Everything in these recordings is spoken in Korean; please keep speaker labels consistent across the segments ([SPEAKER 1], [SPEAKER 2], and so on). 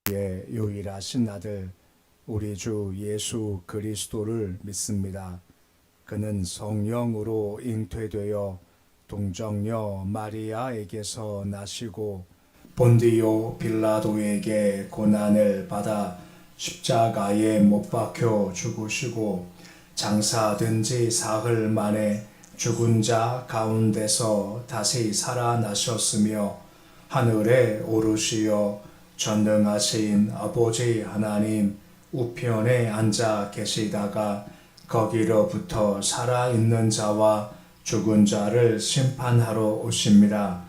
[SPEAKER 1] 유일하신 아들 우리 주 예수 그리스도를 믿습니다. 그는 성령으로 잉태되어 동정녀 마리아에게서 나시고 본디오 빌라도에게 고난을 받아 십자가에 못 박혀 죽으시고 장사된 지 사흘 만에 죽은 자 가운데서 다시 살아나셨으며 하늘에 오르시어 전능하신 아버지 하나님 우편에 앉아 계시다가 거기로부터 살아있는 자와 죽은 자를 심판하러 오십니다.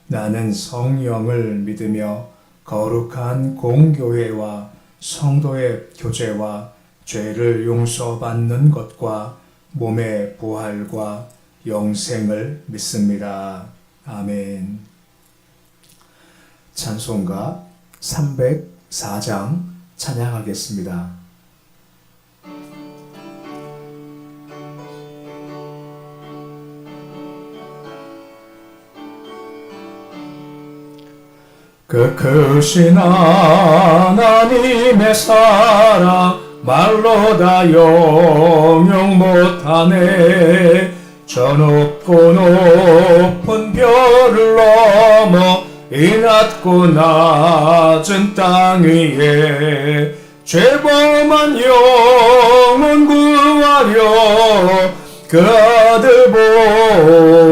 [SPEAKER 1] 나는 성령을 믿으며 거룩한 공교회와 성도의 교제와 죄를 용서받는 것과 몸의 부활과 영생을 믿습니다. 아멘. 찬송가 304장 찬양하겠습니다. 그 크신 하나님의 사랑 말로 다 영영 못하네. 저 높고 높은 별을 넘어 이 낮고 낮은 땅 위에 죄범한 영혼 구하려 그 아들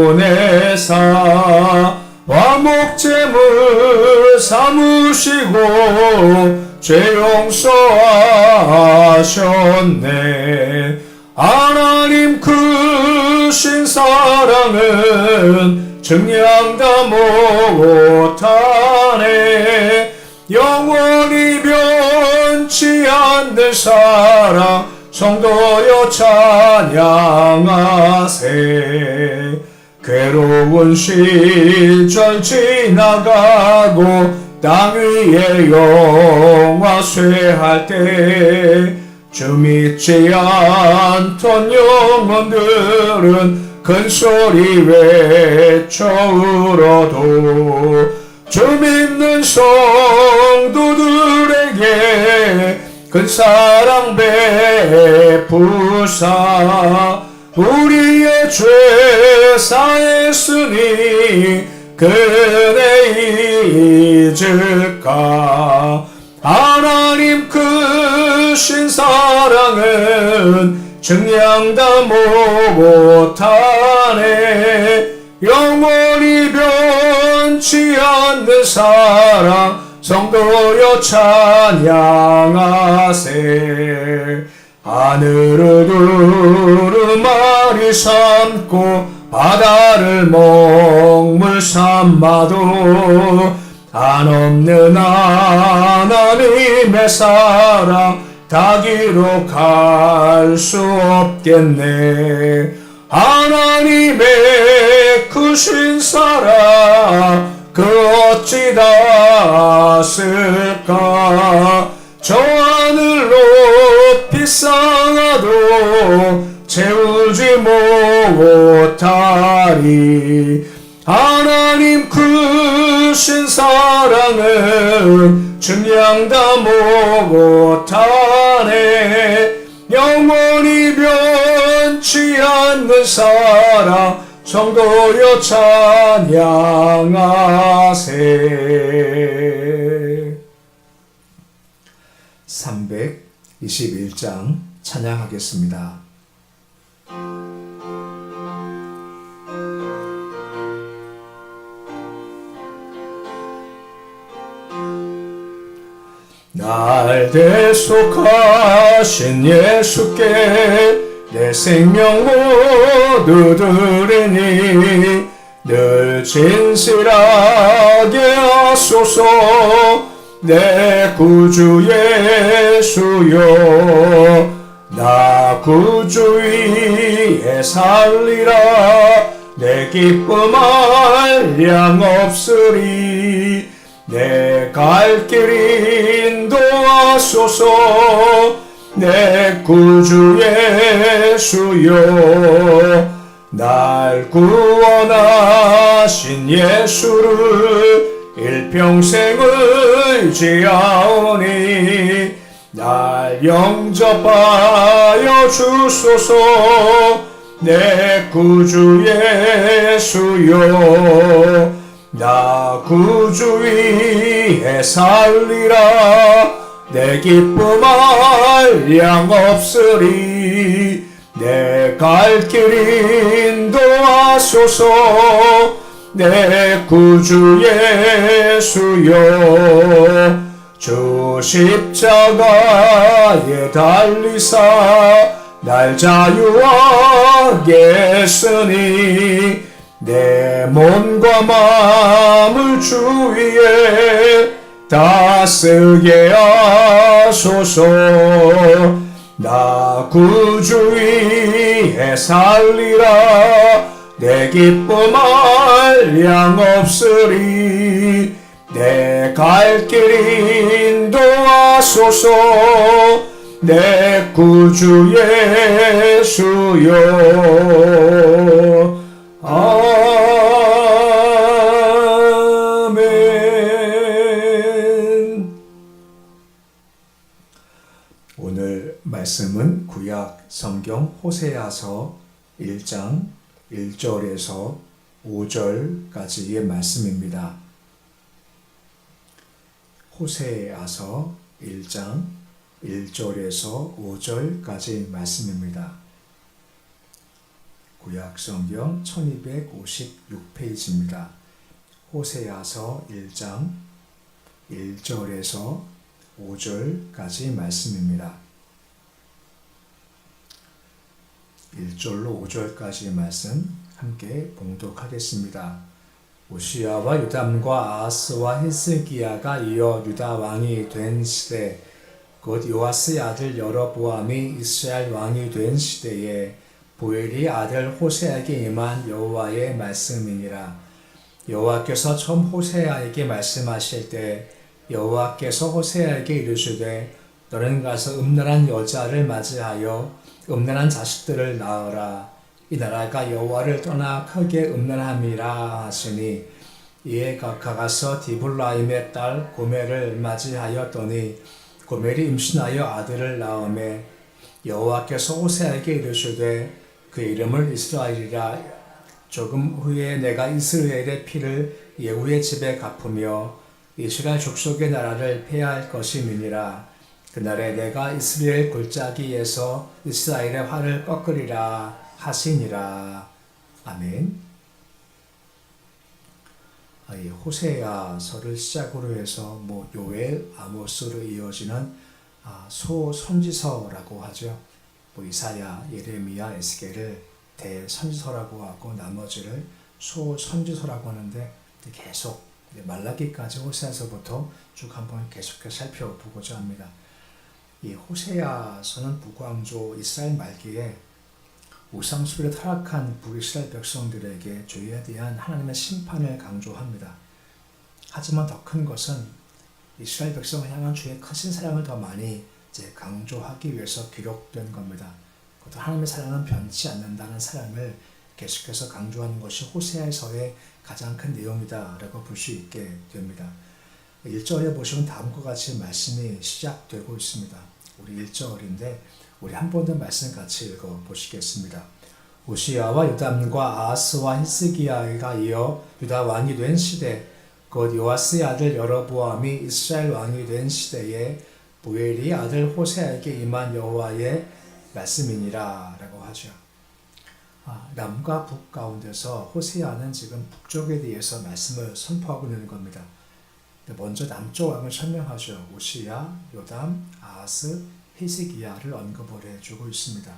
[SPEAKER 1] 보내사 화목제물 삼으시고 죄 용서하셨네. 하나님 크신 사랑은 증량 다 못하네. 영원히 변치 않는 사랑 성도여 찬양하세. 괴로운 시절 지나가고 땅 위에 영화 쇠할 때 주 믿지 않던 영혼들은 큰 소리 외쳐 울어도 주 믿는 성도들에게 큰 사랑 베푸사 우리의 죄 사했으니 그네 잊을까. 하나님 크신 사랑은 증량 다 못하네. 영원히 변치 않는 사랑 성도여 찬양하세. 하늘을 두루마리 삼고 바다를 먹물 삼아도 한없는 하나님의 사랑 다 기록할 수 없겠네. 하나님의 크신 사랑 그 어찌 닿았을까. 저 하늘 높이 쌓아도 채우지 못하리. 하나님 크신 사랑은 증량 다 못하네. 영원히 변치 않는 사랑 성도여 찬양하세. 321장 찬양하겠습니다. 날 대속하신 예수께 내 생명 모두 드리니 늘 진실하게 하소서. 내 구주 예수여 나 구주 위에 살리라. 내 기쁨 한량 없으리. 내 갈 길 인도하소서. 내 구주 예수여 날 구원하신 예수를 일평생을 지하오니 날 영접하여 주소서. 내 구주 예수여, 나 구주 위에 살리라. 내 기쁨 한량 없으리. 내 갈 길 인도하소서. 내 구주 예수여, 주 십자가에 달리사 날 자유하게 했으니 내 몸과 마음을 주 위에 다 쓰게 하소서. 나 구주 위에 살리라. 내 기쁨 한량 없으리. 내 갈 길 인도하소서. 내 구주 예수여. 아멘. 오늘 말씀은 구약 성경 호세아서 1장 1절에서 5절까지의 말씀입니다. 호세아서 1장 1절에서 5절까지 말씀입니다. 구약성경 1256페이지입니다. 호세아서 1장 1절에서 5절까지 말씀입니다. 1절로 5절까지 말씀 함께 봉독하겠습니다. 우시야와 요담과 아하스와 히스기야가 이어 유다 왕이 된 시대, 곧 요아스의 아들 여로보암이 이스라엘 왕이 된 시대에 보엘이 아들 호세아에게 임한 여호와의 말씀이니라. 여호와께서 처음 호세아에게 말씀하실 때 여호와께서 호세아에게 이르시되 너는 가서 음란한 여자를 맞이하여 음란한 자식들을 낳으라. 이 나라가 여호와를 떠나 크게 음란함이라 하시니, 이에 가서 디블라임의 딸 고멜을 맞이하였더니 고멜이 임신하여 아들을 낳으매 여호와께서 호세아에게 이르시되 그 이름을 이스라엘이라. 조금 후에 내가 이스라엘의 피를 예후의 집에 갚으며 이스라엘 족속의 나라를 폐할 것임이니라. 그날에 내가 이스라엘 골짜기에서 이스라엘의 활을 꺾으리라 하시니라. 아멘. 이 호세아서를 시작으로 해서 요엘, 아모스로 이어지는 소선지서라고 하죠. 이사야, 예레미야, 에스겔을 대선지서라고 하고 나머지를 소선지서라고 하는데, 계속 말라기까지 호세아서부터 쭉 한번 계속해서 살펴보고자 합니다. 이 호세아서는 북왕조 이스라엘 말기에 우상숭배에 타락한 북이스라엘 백성들에게 죄에 대한 하나님의 심판을 강조합니다. 하지만 더 큰 것은 이스라엘 백성을 향한 주의 크신 사랑을 더 많이 강조하기 위해서 기록된 겁니다. 그것도 하나님의 사랑은 변치 않는다는 사랑을 계속해서 강조하는 것이 호세아서의 가장 큰 내용이다라고 볼 수 있게 됩니다. 1절에 보시면 다음과 같이 말씀이 시작되고 있습니다. 우리 1절인데 우리 한 번 더 말씀 같이 읽어보시겠습니다. 우시야와 요담과 아하스와 히스기야가 이어 유다 왕이 된 시대, 곧 요아스의 아들 여로보암이 이스라엘 왕이 된 시대에 보엘이 아들 호세아에게 임한 여호와의 말씀이니라 라고 하죠. 남과 북 가운데서 호세아는 지금 북쪽에 대해서 말씀을 선포하고 있는 겁니다. 먼저 남쪽 왕을 설명하죠. 우시야, 요담, 아하스, 히스기야를 언급을 해주고 있습니다.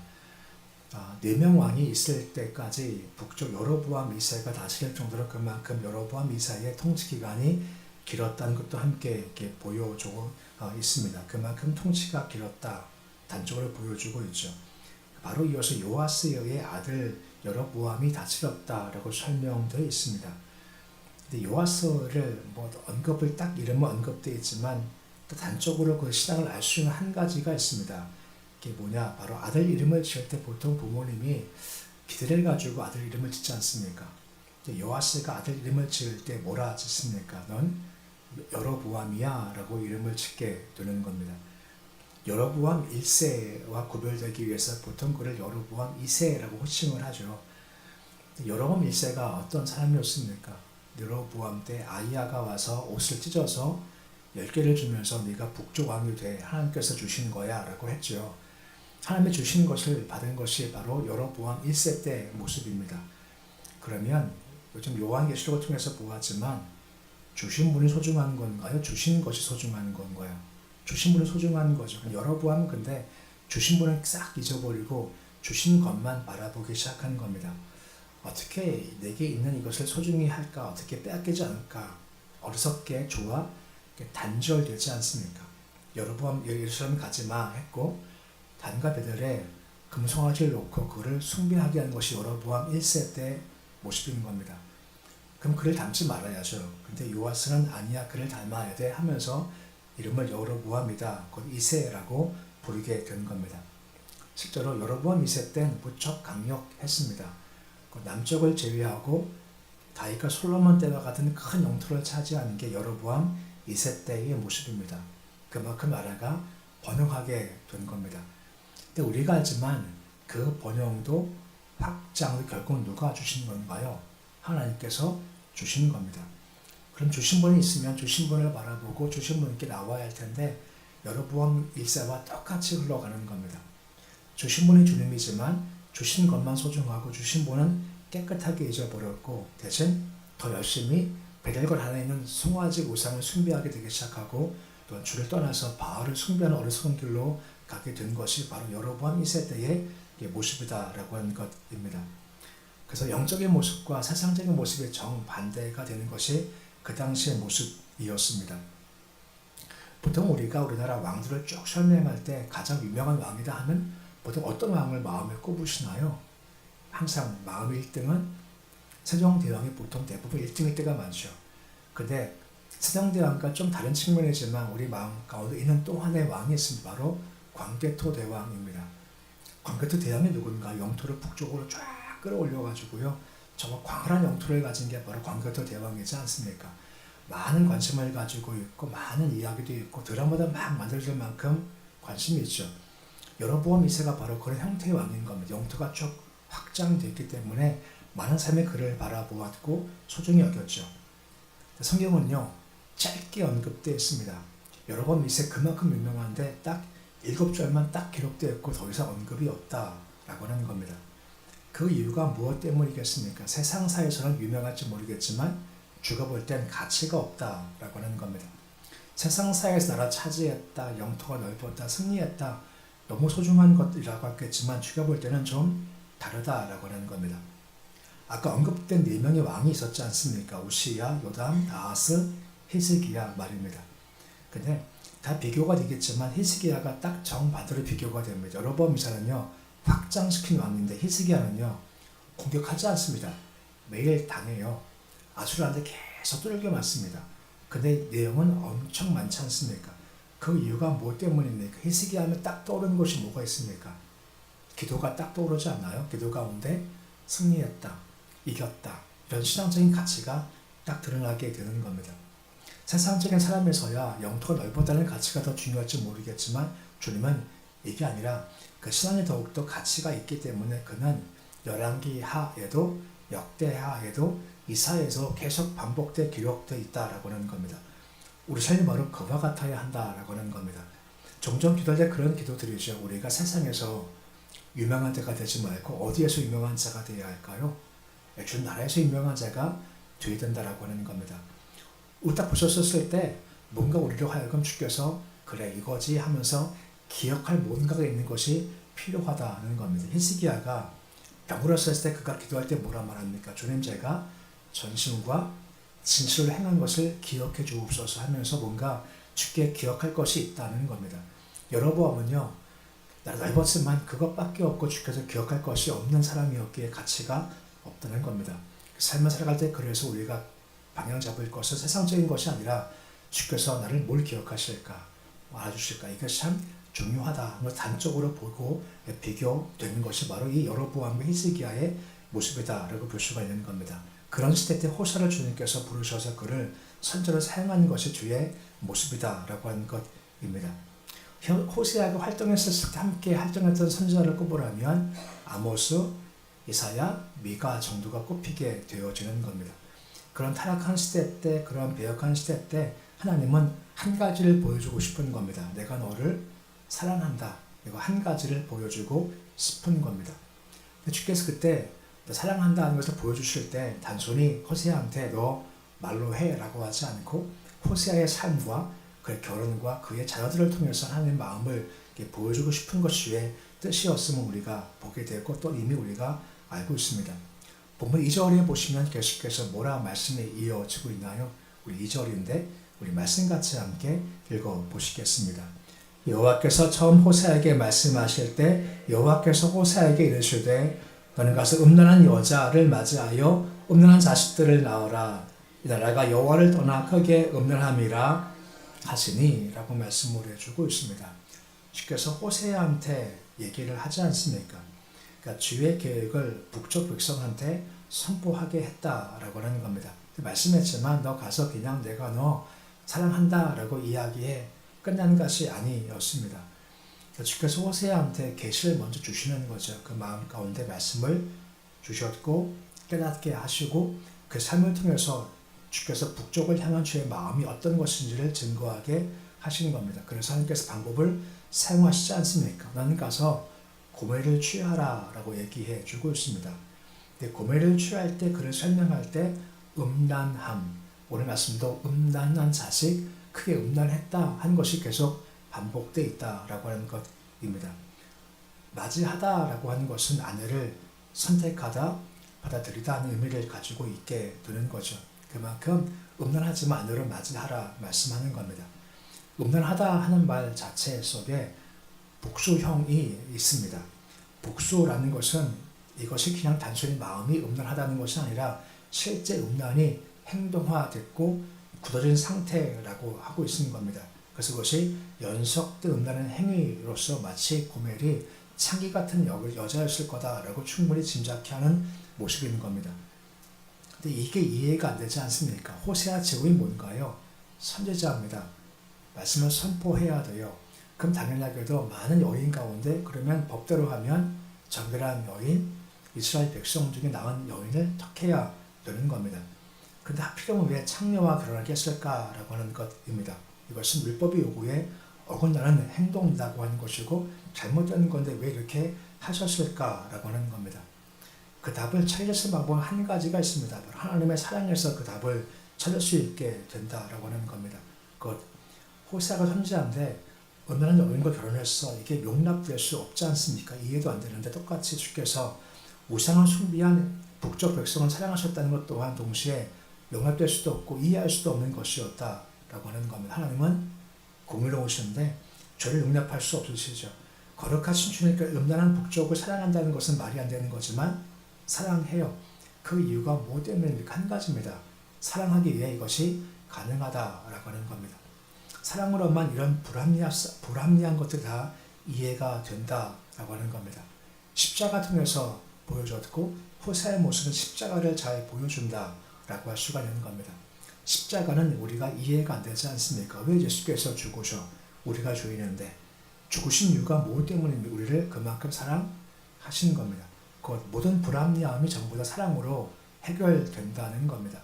[SPEAKER 1] 4명 왕이 있을 때까지 북쪽 여로보암 2세가 다스릴 정도로 그만큼 여로보암 2세의 통치 기간이 길었다는 것도 함께 이렇게 보여주고 있습니다. 그만큼 통치가 길었다, 단적으로 보여주고 있죠. 바로 이어서 요아스의 아들 여로보암이 다스렸다라고 설명되어 있습니다. 근데 요아스를 언급을 딱 이름은 언급되어 있지만 또 단적으로 그 신앙을 알 수 있는 한 가지가 있습니다. 그게 뭐냐? 바로 아들 이름을 지을 때 보통 부모님이 기대를 가지고 아들 이름을 짓지 않습니까? 여호와스가 아들 이름을 지을 때 뭐라 짓습니까? 넌 여로보암이야 라고 이름을 짓게 되는 겁니다. 여로보암 1세와 구별되기 위해서 보통 그를 여로보암 2세라고 호칭을 하죠. 여로보암 1세가 어떤 사람이었습니까? 여로보암 때 아이야가 와서 옷을 찢어서 10개를 주면서 네가 북쪽 왕이 돼 하나님께서 주신 거야 라고 했죠. 하나님이 주신 것을 받은 것이 바로 여로보암 1세 때 모습입니다. 그러면 요즘 요한계시록을 통해서 보았지만 주신 분이 소중한 건가요? 주신 것이 소중한 건가요? 주신 분이 소중한 거죠. 여로보암은 근데 주신 분을 싹 잊어버리고 주신 것만 바라보기 시작한 겁니다. 어떻게 내게 있는 이것을 소중히 할까? 어떻게 빼앗기지 않을까? 어리석게 좋아 단절되지 않습니까? 여로보암 예루살렘 가지 마 했고 단과 베델에 금송아지를 놓고 그를 숭배하게 하는 것이 여로보암 1세 때 모습인 겁니다. 그럼 그를 닮지 말아야죠. 근데 요아스는 아니야 그를 닮아야 돼 하면서 이름을 여로보암이다 곧 2세라고 부르게 된 겁니다. 실제로 여로보암 2세 때는 무척 강력했습니다. 남쪽을 제외하고 다윗과 솔로몬 때와 같은 큰 영토를 차지하는 게 여로보암 2세 때의 모습입니다. 그만큼 나라가 번영하게 된 겁니다. 근데 우리가 알지만 그 번영도 확장도 결국 누가 주신 건가요? 하나님께서 주신 겁니다. 그럼 주신 분이 있으면 주신 분을 바라보고 주신 분께 나와야 할 텐데 여로보암 1세와 똑같이 흘러가는 겁니다. 주신 분이 주님이지만 주신 것만 소중하고 주신 분은 깨끗하게 잊어버렸고 대신 더 열심히 베델골 안에 있는 송아지 우상을 숭배하게 되기 시작하고 또 주를 떠나서 바알을 숭배하는 어리석은 길로 가게 된 것이 바로 여로보암 2세 때의 모습이다라고 하는 것입니다. 그래서 영적인 모습과 세상적인 모습의 정반대가 되는 것이 그 당시의 모습이었습니다. 보통 우리가 우리나라 왕들을 쭉 설명할 때 가장 유명한 왕이다 하면 보통 어떤 왕을 마음에 꼽으시나요? 항상 마음 1등은 세종대왕이 보통 대부분 1등일 때가 많죠. 근데 세종대왕과 좀 다른 측면이지만 우리 마음 가운데 있는 또 하나의 왕이 있습니다. 바로 광개토대왕입니다. 광개토대왕이 누군가? 영토를 북쪽으로 쫙 끌어올려가지고요. 정말 광활한 영토를 가진 게 바로 광개토대왕이지 않습니까? 많은 관심을 가지고 있고 많은 이야기도 있고 드라마도 막 만들어질 만큼 관심이 있죠. 여로보암 2세가 바로 그런 형태의 왕인 겁니다. 영토가 쭉 확장되었기 때문에 많은 사람이 그를 바라보았고 소중히 여겼죠. 성경은요 짧게 언급되어 있습니다. 여로보암 2세 그만큼 유명한데 딱 7절만 딱 기록되어 있고 더 이상 언급이 없다라고 하는 겁니다. 그 이유가 무엇 때문이겠습니까? 세상사에서는 유명할지 모르겠지만 주가 볼 땐 가치가 없다라고 하는 겁니다. 세상사에서 나라 차지했다, 영토가 넓었다, 승리했다, 너무 소중한 것이라고 했겠지만 주가 볼 때는 좀 다르다라고 하는 겁니다. 아까 언급된 4명의 왕이 있었지 않습니까? 우시야, 요담, 아하스, 히스기야 말입니다. 근데 다 비교가 되겠지만 히스기야가 딱 정반대로 비교가 됩니다. 여로보암 2세는요 확장시킨 왕인데 히스기야는요 공격하지 않습니다. 매일 당해요. 아수르한테 계속 두들겨 맞습니다. 근데 내용은 엄청 많지 않습니까? 그 이유가 뭐 때문입니까? 히스기야 하면 딱 떠오르는 것이 뭐가 있습니까? 기도가 딱 떠오르지 않나요? 기도 가운데 승리했다, 이겼다 이런 신앙적인 가치가 딱 드러나게 되는 겁니다. 세상적인 사람에서야 영토가 넓었다는 가치가 더 중요할지 모르겠지만 주님은 이게 아니라 그 신앙에 더욱더 가치가 있기 때문에 그는 열왕기 하에도 역대하에도 이사야에서 계속 반복돼 기록되어 있다라고 하는 겁니다. 우리 삶이 바로 그와 같아야 한다라고 하는 겁니다. 종종 기도할 때 그런 기도들이죠. 우리가 세상에서 유명한 자가 되지 말고 어디에서 유명한 자가 되어야 할까요? 주 나라에서 유명한 자가 되어야 된다라고 하는 겁니다. 우리 딱 보셨을 때 뭔가 우리로 하여금 주께서 그래 이거지 하면서 기억할 뭔가가 있는 것이 필요하다는 겁니다. 히스기야가 병으로 썼을 때 그가 기도할 때 뭐라 말합니까? 주님 제가 전심과 진실을 행한 것을 기억해 주옵소서 하면서 뭔가 주께 기억할 것이 있다는 겁니다. 여로보암은요 넓었지만 그것밖에 없고 주께서 기억할 것이 없는 사람이었기에 가치가 없다는 겁니다. 삶을 살아갈 때 그래서 우리가 방향 잡을 것은 세상적인 것이 아니라 주께서 나를 뭘 기억하실까 알아주실까 이것이 참 중요하다. 단적으로 보고 비교되는 것이 바로 이 여로보암과 히스기야의 모습이다라고 볼 수가 있는 겁니다. 그런 시대 때 호세를 주님께서 부르셔서 그를 선지로 사용한 것이 주의 모습이다라고 하는 것입니다. 호세아가 활동했을 때 함께 활동했던 선지자를 꼽으라면 아모스, 이사야, 미가 정도가 꼽히게 되어지는 겁니다. 그런 타락한 시대 때, 그런 배역한 시대 때 하나님은 한 가지를 보여주고 싶은 겁니다. 내가 너를 사랑한다. 이거 한 가지를 보여주고 싶은 겁니다. 주께서 그때 사랑한다는 것을 보여주실 때 단순히 호세아한테 너 말로 해 라고 하지 않고 호세아의 삶과 그의 결혼과 그의 자녀들을 통해서 하나님의 마음을 보여주고 싶은 것이 주의 뜻이었음을 우리가 보게 되고 또 이미 우리가 알고 있습니다. 본문 2절에 보시면 계속해서 뭐라 말씀이 이어지고 있나요? 우리 2절인데 우리 말씀 같이 함께 읽어보시겠습니다. 여호와께서 처음 호세아에게 말씀하실 때 여호와께서 호세아에게 이르시되 너는 가서 음란한 여자를 맞이하여 음란한 자식들을 낳으라. 이 나라가 여호와를 떠나 크게 음란함이라 하시니 라고 말씀을 해주고 있습니다. 주께서 호세아한테 얘기를 하지 않습니까? 그러니까 주의 계획을 북쪽 백성한테 선포하게 했다라고 하는 겁니다. 말씀했지만 너 가서 그냥 내가 너 사랑한다 라고 이야기해 끝난 것이 아니었습니다. 주께서 호세아한테 계시를 먼저 주시는 거죠. 그 마음 가운데 말씀을 주셨고 깨닫게 하시고 그 삶을 통해서 주께서 북쪽을 향한 주의 마음이 어떤 것인지를 증거하게 하시는 겁니다. 그래서 하나님께서 방법을 사용하시지 않습니까? 너는 가서 고멜을 취하라 라고 얘기해 주고 있습니다. 고멜을 취할 때 그를 설명할 때 음란함, 오늘 말씀도 음란한 자식, 크게 음란했다 한 것이 계속 반복되어 있다라고 하는 것입니다. 맞이하다라고 하는 것은 아내를 선택하다, 받아들이다 하는 의미를 가지고 있게 되는 거죠. 그만큼 음란하지만 아내를 맞이하라 말씀하는 겁니다. 음란하다 하는 말 자체 속에 복수형이 있습니다. 복수라는 것은 이것이 그냥 단순히 마음이 음란하다는 것이 아니라 실제 음란이 행동화됐고 굳어진 상태라고 하고 있는 겁니다. 그래서 그것이 연속된 음란한 행위로서 마치 고멜이 창기 같은 여자였을 거다라고 충분히 짐작케 하는 모습인 겁니다. 근데 이게 이해가 안 되지 않습니까? 호세아 제국이 뭔가요? 선지자입니다. 말씀을 선포해야 돼요. 그럼 당연하게도 많은 여인 가운데 그러면 법대로 하면 정결한 여인, 이스라엘 백성 중에 나은 여인을 택해야 되는 겁니다. 근데 하필이면 왜 창녀와 결혼하게 했을까라고 하는 것입니다. 이것은 율법의 요구에 어긋나는 행동이라고 하는 것이고 잘못된 건데 왜 이렇게 하셨을까라고 하는 겁니다. 그 답을 찾을 수 방법은 한 가지가 있습니다. 하나님의 사랑에서 그 답을 찾을 수 있게 된다라고 하는 겁니다. 호세아가 선지자인데 음란한 여인과 결혼해서 이게 용납될 수 없지 않습니까? 이해도 안 되는데 똑같이 주께서 우상을 숭배한 북쪽 백성을 사랑하셨다는 것 또한 동시에 용납될 수도 없고 이해할 수도 없는 것이었다라고 하는 겁니다. 하나님은 공의로우신데 죄를 용납할 수 없으시죠. 거룩하신 주님께 음란한 북쪽을 사랑한다는 것은 말이 안 되는 거지만 사랑해요. 그 이유가 뭐 때문입니까? 한 가지입니다. 사랑하기 위해 이것이 가능하다라고 하는 겁니다. 사랑으로만 이런 불합리한 것들이 다 이해가 된다라고 하는 겁니다. 십자가 통해서 보여줬고 호세아의 모습은 십자가를 잘 보여준다라고 할 수가 있는 겁니다. 십자가는 우리가 이해가 안 되지 않습니까? 왜 예수께서 죽으셔? 우리가 죄인인데 죽으신 이유가 뭐 때문입니까? 우리를 그만큼 사랑하시는 겁니다. 모든 불합리함이 전부 다 사랑으로 해결된다는 겁니다.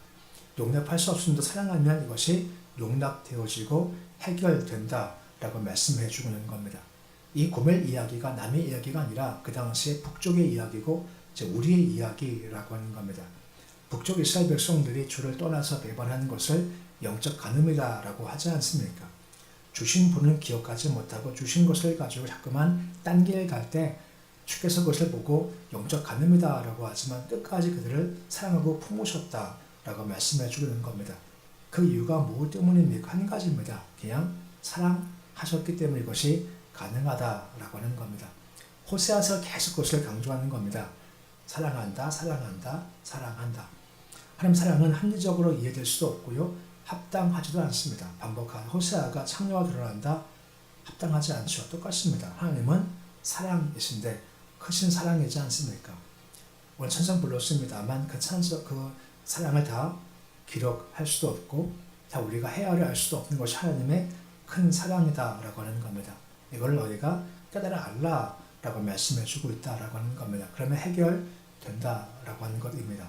[SPEAKER 1] 용납할 수 없음도 사랑하면 이것이 용납되어지고 해결된다라고 말씀해 주고 있는 겁니다. 이 고멜 이야기가 남의 이야기가 아니라 그 당시에 북쪽의 이야기고 우리의 이야기라고 하는 겁니다. 북쪽 이스라엘 백성들이 주를 떠나서 배반하는 것을 영적 간음이다라고 하지 않습니까? 주신 분을 기억하지 못하고 주신 것을 가지고 자꾸만 딴 길 갈 때 주께서 그것을 보고 영적 간음이다라고 하지만 끝까지 그들을 사랑하고 품으셨다라고 말씀해 주는 겁니다. 그 이유가 무엇 때문입니까? 한 가지입니다. 그냥 사랑하셨기 때문에 이것이 가능하다라고 하는 겁니다. 호세아서 계속 그것을 강조하는 겁니다. 사랑한다, 사랑한다, 사랑한다. 하나님 사랑은 합리적으로 이해될 수도 없고요. 합당하지도 않습니다. 반복한 호세아가 창녀와 결혼한다. 합당하지 않죠. 똑같습니다. 하나님은 사랑이신데 크신 사랑이지 않습니까? 오늘 찬송 불렀습니다만 그 사랑을 다 기록할 수도 없고 다 우리가 헤아려 알 수도 없는 것이 하나님의 큰 사랑이다라고 하는 겁니다. 이걸 너희가 깨달아 알라라고 말씀해 주고 있다라고 하는 겁니다. 그러면 해결된다라고 하는 것입니다.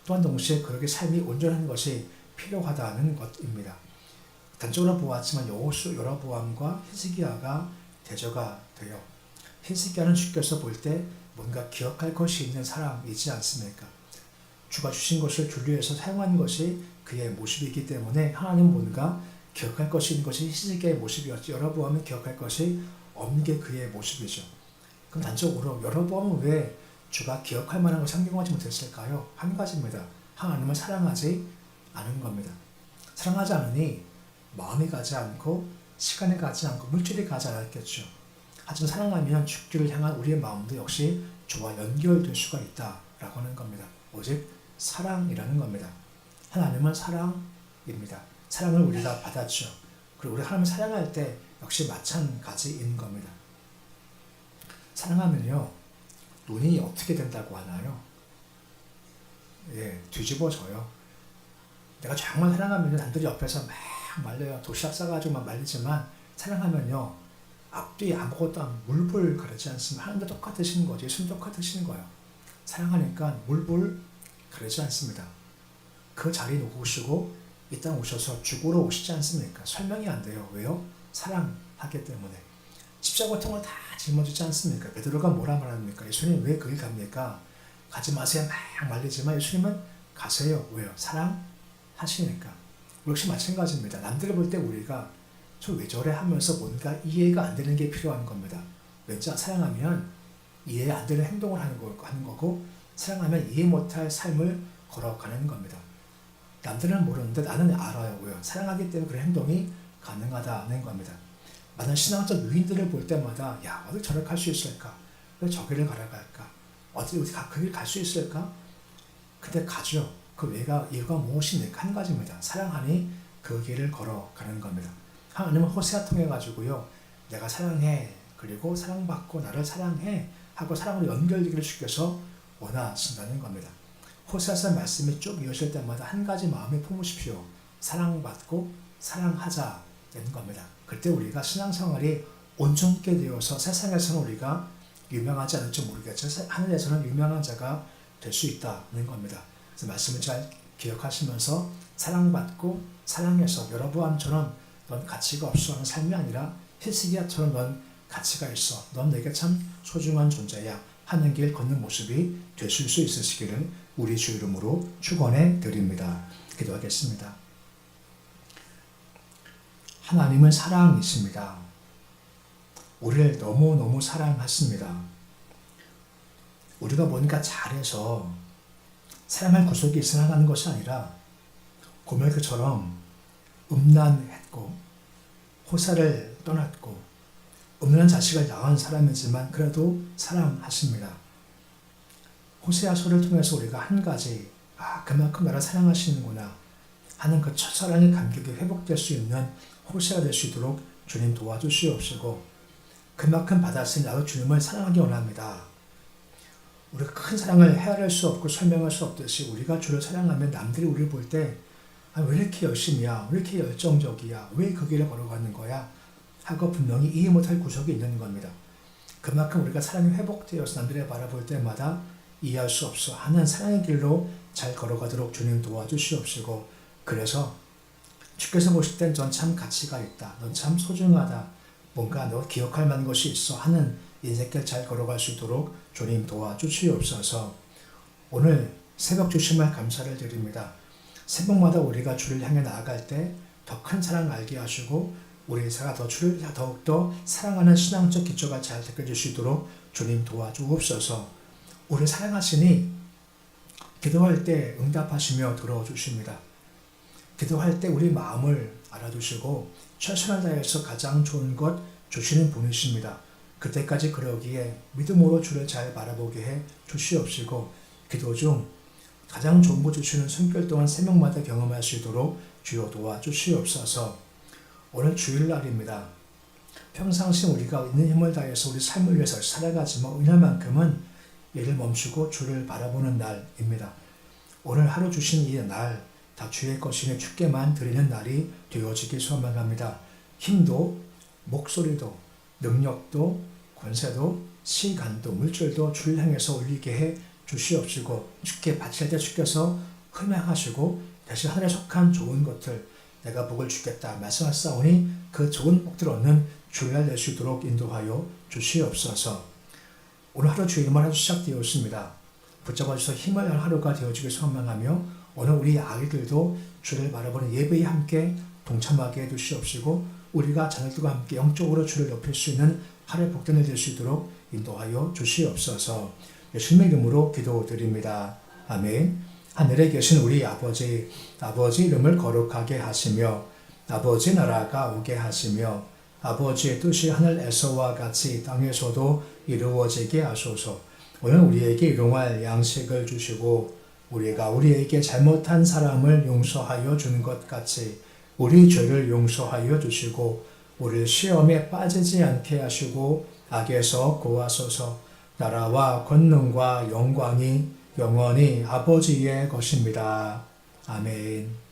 [SPEAKER 1] 또한 동시에 그렇게 삶이 온전한 것이 필요하다는 것입니다. 단적으로 보았지만 여로보암과 히스기야가 대조가 돼요. 히스기야는 주께서 볼 때 뭔가 기억할 것이 있는 사람이지 않습니까? 주가 주신 것을 주를 위해서 사용한 것이 그의 모습이기 때문에 하나님은 뭔가 기억할 것이 있는 것이 히스기야의 모습이었지, 여로보암은 기억할 것이 없는 게 그의 모습이죠. 그럼 단적으로 여로보암은 왜 주가 기억할 만한 것을 상경하지 못했을까요? 한 가지입니다. 하나님을 사랑하지 않은 겁니다. 사랑하지 않으니 마음이 가지 않고 시간이 가지 않고 물질이 가지 않았겠죠. 하지만 사랑하면 주를 향한 우리의 마음도 역시 주와 연결될 수가 있다라고 하는 겁니다. 오직 사랑이라는 겁니다. 하나님은 사랑입니다. 사랑을 우리가 받았죠. 그리고 우리가 하나님을 사랑할 때 역시 마찬가지인 겁니다. 사랑하면요, 눈이 어떻게 된다고 하나요? 뒤집어져요. 내가 정말 사랑하면 남들이 옆에서 막 말려요. 도시락 싸가지고 막 말리지만 사랑하면요, 앞뒤 아무것도 안 물불 가르지 않습니다. 하나님도 똑같으신 거죠. 예수님 똑같으신 거예요. 사랑하니까 물불 가르지 않습니다. 그 자리에 오시고 이 땅 오셔서 죽으러 오시지 않습니까? 설명이 안 돼요. 왜요? 사랑하기 때문에. 십자가 고통을 다 짊어지지 않습니까? 베드로가 뭐라 말합니까? 예수님 왜 그 길 갑니까? 가지 마세요. 막 말리지만 예수님은 가세요. 왜요? 사랑하시니까. 역시 마찬가지입니다. 남들을 볼 때 우리가 저 왜 저래 하면서 뭔가 이해가 안 되는 게 필요한 겁니다. 왠지 사랑하면 이해 안 되는 행동을 하는 거고 사랑하면 이해 못할 삶을 걸어가는 겁니다. 남들은 모르는데 나는 알아요. 왜요? 사랑하기 때문에 그런 행동이 가능하다는 겁니다. 많은 신앙적 유인들을 볼 때마다 야, 어디 저렇게 할 수 있을까? 왜 저기를 갈까? 어디 그 길 갈 수 있을까? 근데 가죠. 그 이유가 무엇입니까? 한 가지입니다. 사랑하니 그 길을 걸어가는 겁니다. 하나님은 호세아 통해 가지고요, 내가 사랑해, 그리고 사랑받고 나를 사랑해 하고 사랑으로 연결되기를 주께서 원하신다는 겁니다. 호세아서 말씀이 쭉 이어질 때마다 한 가지 마음에 품으십시오. 사랑받고 사랑하자는 겁니다. 그때 우리가 신앙생활이 온전케 되어서 세상에서는 우리가 유명하지 않을지 모르겠죠. 하늘에서는 유명한 자가 될 수 있다는 겁니다. 그래서 말씀을 잘 기억하시면서 사랑받고 사랑해서 여로보암처럼 넌 가치가 없어 하는 삶이 아니라 히스기야처럼 넌 가치가 있어, 넌 내게 참 소중한 존재야 하는 길 걷는 모습이 되실 수 있으시기를 우리 주 이름으로 축원해 드립니다. 기도하겠습니다. 하나님은 사랑이십니다. 우리를 너무너무 사랑하십니다. 우리가 뭔가 잘해서 사랑할 구석이 있어야 하는 것이 아니라 고멜크처럼 음란했고 호사를 떠났고 음란한 자식을 낳은 사람이지만 그래도 사랑하십니다. 호세아서를 통해서 우리가 한 가지 그만큼 나를 사랑하시는구나 하는 그 첫사랑의 감격이 회복될 수 있는 호세아가 될 수 있도록 주님 도와주시옵시고 그만큼 받았으니 나도 주님을 사랑하기 원합니다. 우리가 큰 사랑을 헤아릴 수 없고 설명할 수 없듯이 우리가 주를 사랑하면 남들이 우리를 볼 때 왜 이렇게 열심이야? 왜 이렇게 열정적이야? 왜 그 길을 걸어가는 거야? 하고 분명히 이해 못할 구석이 있는 겁니다. 그만큼 우리가 사랑이 회복되어서 남들을 바라볼 때마다 이해할 수 없어 하는 사랑의 길로 잘 걸어가도록 주님 도와주시옵시고 그래서 주께서 보실 땐 넌 참 가치가 있다. 넌 참 소중하다. 뭔가 너 기억할 만한 것이 있어 하는 인생길 잘 걸어갈 수 있도록 주님 도와주시옵소서. 오늘 새벽 주신 말 감사를 드립니다. 새벽마다 우리가 주를 향해 나아갈 때 더 큰 사랑을 알게 하시고 우리 인생가 주를 더욱더 사랑하는 신앙적 기초가 잘 느껴질 수 있도록 주님 도와주옵소서. 우리를 사랑하시니 기도할 때 응답하시며 들어주십니다. 기도할 때 우리 마음을 알아주시고 최선을 다해서 가장 좋은 것 주시는 분이십니다. 그때까지 그러기에 믿음으로 주를 잘 바라보게 해 주시옵시고 기도 중 가장 좋은 것 주시는 숨결 동안 새벽마다 경험할 수 있도록 주여 도와주시옵소서. 오늘 주일날입니다. 평상시 우리가 있는 힘을 다해서 우리 삶을 위해서 살아가지만 오늘만큼은 일을 멈추고 주를 바라보는 날입니다. 오늘 하루 주신 이 날 다 주의 것이니 주께만 드리는 날이 되어지길 소망합니다. 힘도 목소리도 능력도 권세도 시간도 물질도 주를 향해서 올리게 해 주시옵시고 주께 바칠 때 주께서 흠양하시고 다시 하늘에 속한 좋은 것들 내가 복을 주겠다 말씀하시오니 그 좋은 복들을 얻는 주일날 될 수 있도록 인도하여 주시옵소서. 오늘 하루 주의 이름으로 하루 시작되었습니다. 붙잡아 주셔서 힘을 낼 하루가 되어지길 소망하며 오늘 우리 아이들도 주를 바라보는 예배에 함께 동참하게 해주시옵시고 우리가 자녀들과 함께 영적으로 주를 높일 수 있는 하루의 복된 일 될 수 있도록 인도하여 주시옵소서. 예수님의 이름으로 기도드립니다. 아멘. 하늘에 계신 우리 아버지 이름을 거룩하게 하시며 아버지 나라가 오게 하시며 아버지의 뜻이 하늘에서와 같이 땅에서도 이루어지게 하소서. 오늘 우리에게 일용할 양식을 주시고 우리가 우리에게 잘못한 사람을 용서하여 준 것 같이 우리 죄를 용서하여 주시고 우리를 시험에 빠지지 않게 하시고 악에서 구하소서. 나라와 권능과 영광이 영원히 아버지의 것입니다. 아멘.